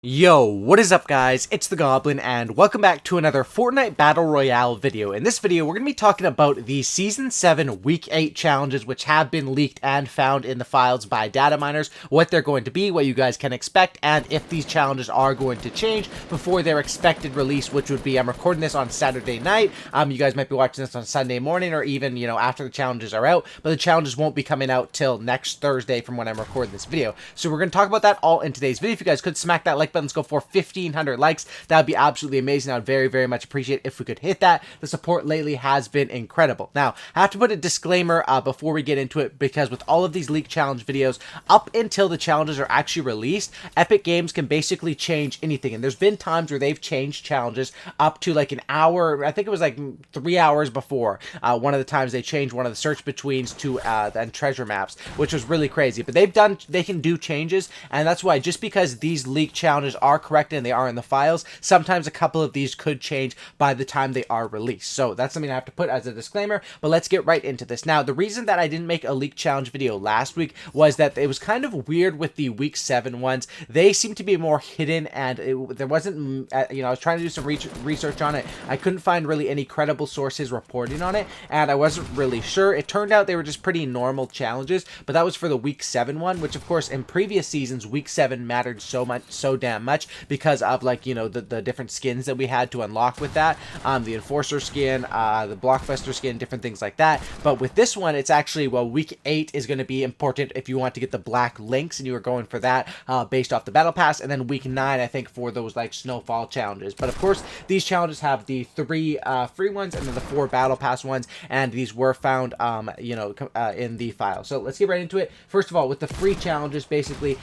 Yo, what is up guys? It's the Goblin and welcome back to another Fortnite Battle Royale video. In this video, we're going to be talking about the Season 7 Week 8 challenges which have been leaked and found in the files by data miners, what they're going to be, what you guys can expect, and if these challenges are going to change before their expected release, which would be, I'm recording this on Saturday night. You guys might be watching this on Sunday morning or even, after the challenges are out, but the challenges won't be coming out till next Thursday from when I'm recording this video. So we're going to talk about that all in today's video. If you guys could smack that like button, let's go for 1,500 likes. That would be absolutely amazing. I would very, very much appreciate if we could hit that. The support lately has been incredible. Now, I have to put a disclaimer before we get into it, because with all of these leak challenge videos, up until the challenges are actually released, Epic Games can basically change anything. And there's been times where they've changed challenges up to like an hour. I think it was like 3 hours before. One of the times they changed one of the search betweens to and treasure maps, which was really crazy. But they can do changes, and that's why, just because these leak challenges are correct and they are in the files, sometimes a couple of these could change by the time they are released. So that's something I have to put as a disclaimer, but let's get right into this. Now, the reason that I didn't make a leak challenge video last week was that it was kind of weird with the week 7 ones. They seem to be more hidden, and there wasn't, I was trying to do some research on it. I couldn't find really any credible sources reporting on it, and I wasn't really sure. It turned out they were just pretty normal challenges, but that was for the week 7 one, which of course in previous seasons, week 7 mattered so damn much because of, like, the different skins that we had to unlock with that, the enforcer skin, the blockbuster skin, different things like that. But with this one, it's actually, well, week 8 is going to be important if you want to get the black links, and you are going for that based off the battle pass, and then week 9 I think for those like snowfall challenges. But of course, these challenges have the 3 free ones and then the 4 battle pass ones, and these were found in the file. So let's get right into it. First of all, with the free challenges, basically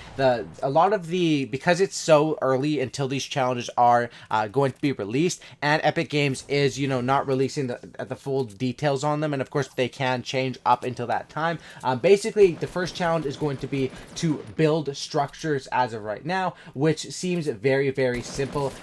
because it's so early until these challenges are going to be released, and Epic Games is not releasing the full details on them, and of course they can change up until that time. Basically, the first challenge is going to be to build structures as of right now, which seems very, very simple.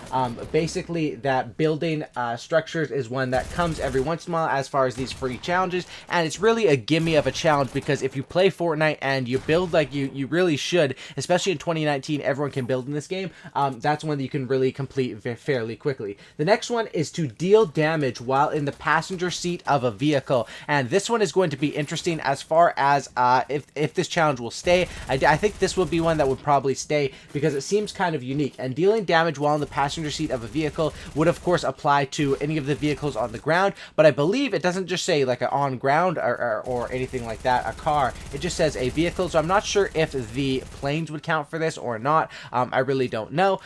Basically, that building structures is one that comes every once in a while as far as these free challenges, and it's really a gimme of a challenge, because if you play Fortnite and you build like you really should, especially in 2019, everyone can build in this game. That's one that you can really complete fairly quickly. The next one is to deal damage while in the passenger seat of a vehicle, and this one is going to be interesting as far as if this challenge will stay. I think this will be one that would probably stay, because it seems kind of unique, and dealing damage while in the passenger seat of a vehicle would of course apply to any of the vehicles on the ground, but I believe it doesn't just say like an on ground or anything like that, a car. It just says a vehicle, so I'm not sure if the planes would count for this or not. I really don't know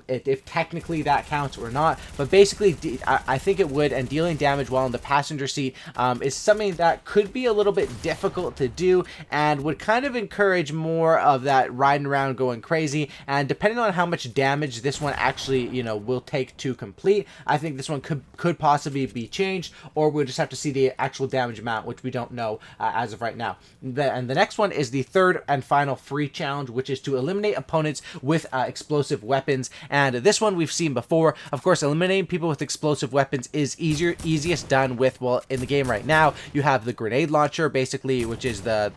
if technically that counts or not, but basically I think it would, and dealing damage while in the passenger seat is something that could be a little bit difficult to do, and would kind of encourage more of that riding around going crazy. And depending on how much damage this one actually will take to complete, I think this one could possibly be changed, or we'll just have to see the actual damage amount, which we don't know as of right now. And the next one is the third and final free challenge, which is to eliminate opponents with explosive weapons. And this one we've seen before. Of course, eliminating people with explosive weapons is easiest done with, well, in the game right now, you have the grenade launcher, basically, which is the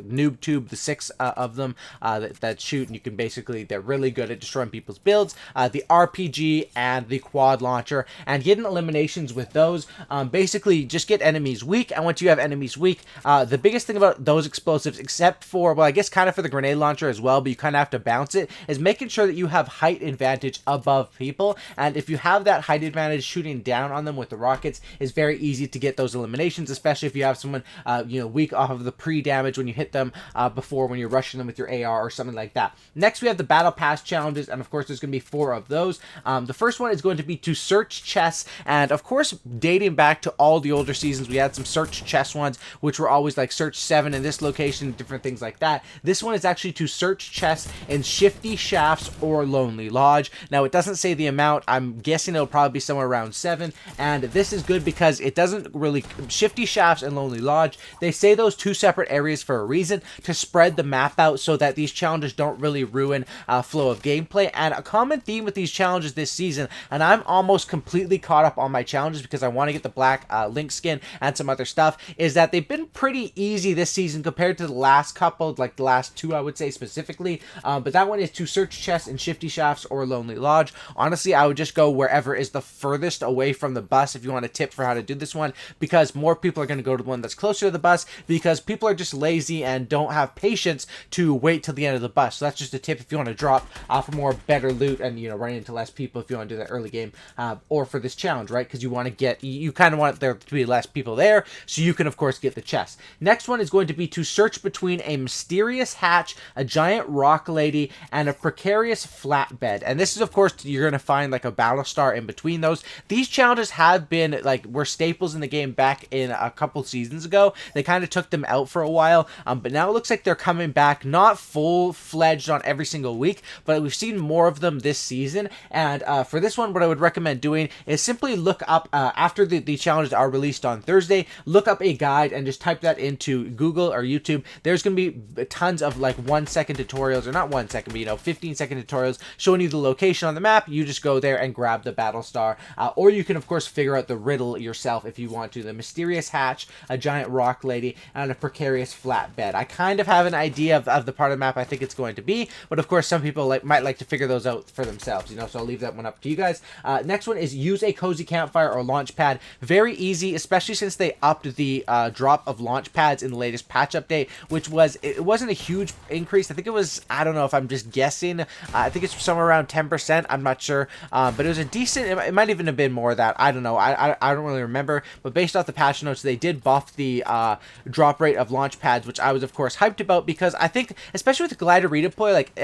noob tube, the 6 of them that shoot, and you can basically, they're really good at destroying people's builds. The RPG and the quad launcher, and getting eliminations with those, basically just get enemies weak. And once you have enemies weak, the biggest thing about those explosives, except for, well, I guess kind of for the grenade launcher as well, but you kind of have to bounce it, is making sure that you have height advantage above people. And if you have that height advantage, shooting down on them with the rockets is very easy to get those eliminations, especially if you have someone weak off of the pre-damage when you hit them before, when you're rushing them with your AR or something like that. Next, we have the battle pass challenges, and of course there's going to be 4 of those. The first one is going to be to search chests, and of course, dating back to all the older seasons, we had some search chest ones, which were always like search 7 in this location, different things like that. This one is actually to search chests in Shifty Shafts or Lonely Lodge. Now, it doesn't say the amount. I'm guessing it'll probably be somewhere around 7, and this is good because it doesn't really, Shifty Shafts and Lonely Lodge, they say those 2 separate areas for a reason, to spread the map out so that these challenges don't really ruin flow of gameplay. And a common theme with these challenges this season, and I'm almost completely caught up on my challenges because I want to get the black link skin and some other stuff, is that they've been pretty easy this season compared to the last couple, like the last 2 I would say specifically. But that one is to search chests best in Shifty Shafts or Lonely Lodge. Honestly, I would just go wherever is the furthest away from the bus if you want a tip for how to do this one, because more people are going to go to the one that's closer to the bus, because people are just lazy and don't have patience to wait till the end of the bus. So that's just a tip if you want to drop for more better loot and, you know, run into less people if you want to do that early game, or for this challenge, right? Because you want to get, you kind of want there to be less people there so you can of course get the chest. Next one is going to be to search between a mysterious hatch, a giant rock lady, and a precarious flatbed. And this is of course, you're going to find like a battle star in between those. These challenges have been like, were staples in the game back in a couple seasons ago. They kind of took them out for a while, but now it looks like they're coming back, not full-fledged on every single week, but we've seen more of them this season. And for this one, what I would recommend doing is simply look up, after the challenges are released on Thursday, look up a guide and just type that into Google or YouTube. There's going to be tons of like 1-second tutorials, or not 1 second, but, you know, 15-second tutorials showing you the location on the map. You just go there and grab the battle star, or you can of course figure out the riddle yourself if you want to. The mysterious hatch, a giant rock lady, and a precarious flatbed. I kind of have an idea of the part of the map I think it's going to be, but of course some people might like to figure those out for themselves, you know, so I'll leave that one up to you guys. Next one is use a cozy campfire or launch pad. Very easy, especially since they upped the drop of launch pads in the latest patch update, which it wasn't a huge increase. I think it was, I don't know if I'm just guessing, I think it's somewhere around 10%, I'm not sure, but it was a decent, it might even have been more of that, I don't know, I don't really remember, but based off the patch notes, they did buff the drop rate of launch pads, which I was of course hyped about, because I think, especially with the glider redeploy, like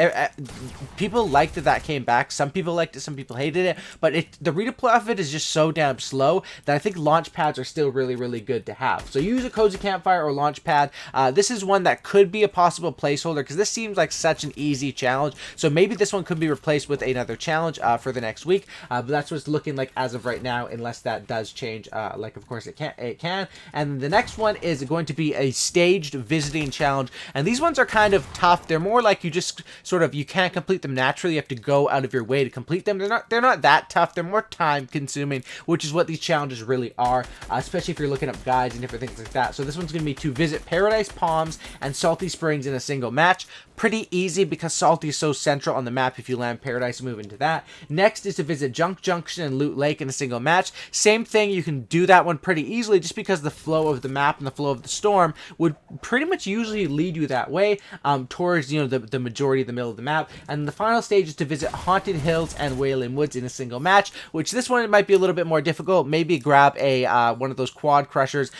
people liked that came back. Some people liked it, some people hated it, but the redeploy of it is just so damn slow that I think launch pads are still really, really good to have. So use a cozy campfire or launch pad. This is one that could be a possible placeholder, because this seems like such an easy challenge, so maybe this one could be replaced with another challenge for the next week, but that's what it's looking like as of right now, unless that does change, like of course it can. And the next one is going to be a staged visiting challenge, and these ones are kind of tough. They're more like you just sort of, you can't complete them naturally, you have to go out of your way to complete them. They're not that tough, they're more time consuming, which is what these challenges really are, especially if you're looking up guides and different things like that. So this one's going to be to visit Paradise Palms and Salty Springs in a single match. Pretty easy, because Salty is so central on the map. If you land Paradise, move into that. Next is to visit Junk Junction and Loot Lake in a single match. Same thing, you can do that one pretty easily, just because the flow of the map and the flow of the storm would pretty much usually lead you that way, towards, you know, the majority of the middle of the map. And the final stage is to visit Haunted Hills and Wailing Woods in a single match, which this one might be a little bit more difficult. Maybe grab a one of those quad crushers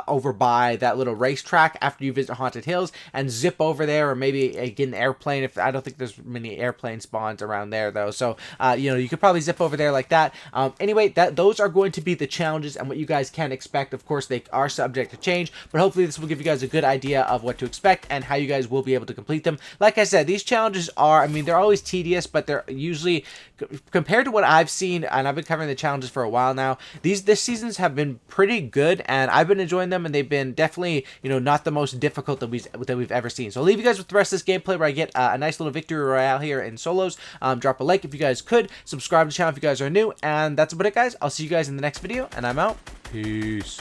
over by that little racetrack after you visit Haunted Hills and zip over there, or maybe get an airplane. If I don't think there's many airplane spawns around there though, so you know, you could probably zip over there like that. Anyway, those are going to be the challenges and what you guys can expect. Of course, they are subject to change, but hopefully this will give you guys a good idea of what to expect and how you guys will be able to complete them. Like I said, these challenges are, I mean, they're always tedious, but they're usually, compared to what I've seen, and I've been covering the challenges for a while now, this seasons have been pretty good, and I've been enjoying them, and they've been definitely, you know, not the most difficult that we've ever seen. So I'll leave you guys with the rest of this gameplay, where I get a nice little victory royale here in solos. Drop a like if you guys could, subscribe to the channel if you guys are new, and that's about it, guys. I'll see you guys in the next video, and I'm out. Peace.